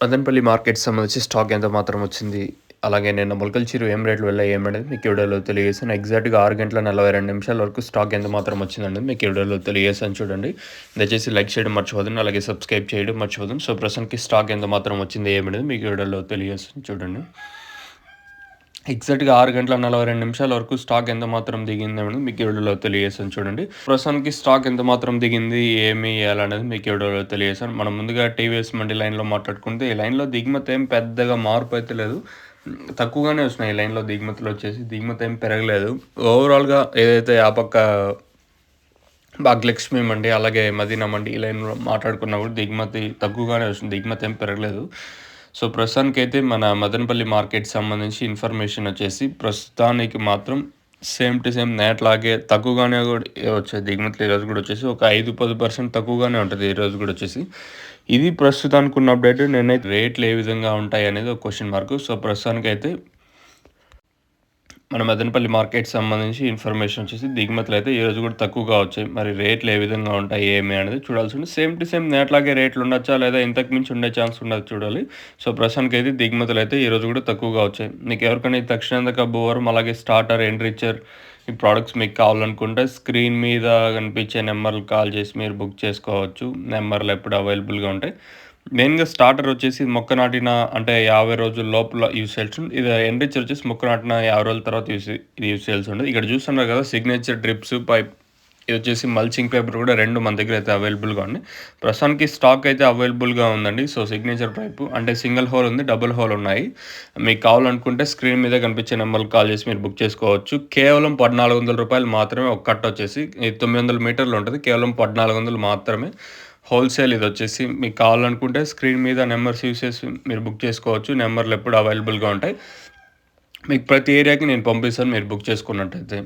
మదనపల్లి మార్కెట్‌కి సంబంధించి స్టాక్ ఎంత మాత్రం వచ్చింది? అలాగే నిన్న మొలకల ఏం రేట్లు వెళ్ళాయి ఏమనేది మీకు ఈ వీడియోలో తెలియజేశాను. ఎగ్జాక్ట్‌గా 6 గంటల 42 నిమిషాల వరకు స్టాక్ ఎంత మాత్రం వచ్చిందనేది మీకు ఈ వీడియోలో తెలియజేశాను చూడండి. దయచేసి లైక్ చేయడం మర్చిపోవద్దండి. అలాగే సబ్స్క్రైబ్ చేయడం మర్చిపోవద్దు. సో, ప్రస్తుతానికి స్టాక్ ఎంత మాత్రం వచ్చింది ఏమనేది మీకు ఈ వీడియోలో తెలియజేస్తాను చూడండి. ఎగ్జాక్ట్‌గా 6 గంటల 42 నిమిషాల వరకు స్టాక్ ఎంత మాత్రం దిగిందనేది మీకు ఈ వీడియోలో తెలియజేస్తాను చూడండి. ప్రస్తుతానికి స్టాక్ ఎంత మాత్రం దిగింది, ఏమి ఎలానేది మీకు ఈ వీడియోలో తెలియజేశాను. మనం ముందుగా టీవీఎస్ మండి లైన్‌లో మాట్లాడుకుంటే, ఈ లైన్‌లో దిగుమతి ఏం పెద్దగా మార్పు అయితే లేదు. తక్కువగానే వస్తున్నాయి ఈ లైన్‌లో దిగుమతి ఏం పెరగలేదు. ఓవరాల్‌గా ఏదైతే ఆ పక్క భాగ్యలక్ష్మి మండి, అలాగే మదీనా మండి ఈ లైన్‌లో మాట్లాడుకున్నా కూడా దిగుమతి తక్కువగానే వస్తుంది. దిగుమతి ఏం పెరగలేదు. సో, ప్రస్తుతానికైతే మన మదనపల్లి మార్కెట్‌కి సంబంధించి ఇన్ఫర్మేషన్ వచ్చేసి ప్రస్తుతానికి మాత్రం సేమ్ టు సేమ్ నేట్లాగే తక్కువగానే కూడా వచ్చాయి. దిగుమతులు ఈరోజు కూడా వచ్చేసి ఒక 5-10% తక్కువగానే ఉంటది ఈరోజు కూడా వచ్చేసి. ఇది ప్రస్తుతానికి ఉన్న అప్డేట్. నేనైతే రేట్లు ఏ విధంగా ఉంటాయి అనేది ఒక క్వెషన్ మార్క్. సో, ప్రస్తుతానికైతే మన మదనపల్లి మార్కెట్‌కి సంబంధించి ఇన్ఫర్మేషన్ వచ్చేసి దిగుమతులైతే ఈరోజు కూడా తక్కువగా వచ్చాయి. మరి రేట్లు ఏ విధంగా ఉంటాయి, ఏమి అనేది చూడాల్సి ఉంది. సేమ్ టు సేమ్ నేట్లాగే రేట్లు ఉండొచ్చా, లేదా ఇంతకు మించి ఉండే ఛాన్స్ ఉన్నది చూడాలి. సో, ప్రస్తుతానికైతే దిగుమతులైతే ఈరోజు కూడా తక్కువగా వచ్చాయి. మీకు ఎవరికైనా ఈ తక్షణందక భూవరం, అలాగే స్టార్టర్, ఎన్రిచర్ ఈ ప్రొడక్ట్స్ మీకు కావాలనుకుంటే స్క్రీన్ మీద కనిపించే నెంబర్‌కి కాల్ చేసి మీరు బుక్ చేసుకోవచ్చు. నెంబర్‌లు ఎప్పుడు అవైలబుల్‌గా ఉంటాయి. మెయిన్‌గా స్టార్టర్ వచ్చేసి మొక్క నాటిన అంటే 50 రోజుల లోపల యూజ్ చేయాల్సి ఉంటుంది. ఇది ఎన్రిచర్ వచ్చేసి మొక్క నాటిన 50 రోజుల తర్వాత యూజ్ చేయాల్సి ఉంటుంది. ఇక్కడ చూస్తున్నారు కదా, సిగ్నేచర్ డ్రిప్స్ పైప్, ఇది వచ్చేసి మల్చింగ్ పేపర్ కూడా 2 మన దగ్గర అయితే అవైలబుల్‌గా ఉన్నాయి. ప్రస్తుతానికి స్టాక్ అయితే అవైలబుల్‌గా ఉందండి. సో, సిగ్నేచర్ పైపు అంటే సింగిల్ హోల్ ఉంది, డబుల్ హోల్ ఉన్నాయి. మీకు కావాలనుకుంటే స్క్రీన్ మీద కనిపించే నెంబర్‌కి కాల్ చేసి మీరు బుక్ చేసుకోవచ్చు. కేవలం రూ. 1,400 మాత్రమే ఒక కట్ట వచ్చేసి. ఇది 900 మీటర్లు ఉంటుంది. కేవలం 1,400 మాత్రమే. హోల్‌సేల్ ఇదొచ్చేసి. మీకు కావాలనుకుంటే స్క్రీన్ మీద నెంబర్స్ యూజ్ చేసి మీరు బుక్ చేసుకోవచ్చు. నెంబర్‌లు ఎప్పుడు అవైలబుల్‌గా ఉంటాయి. మీకు ప్రతి ఏరియాకి నేను పంపిస్తాను మీరు బుక్ చేసుకున్నట్టయితే.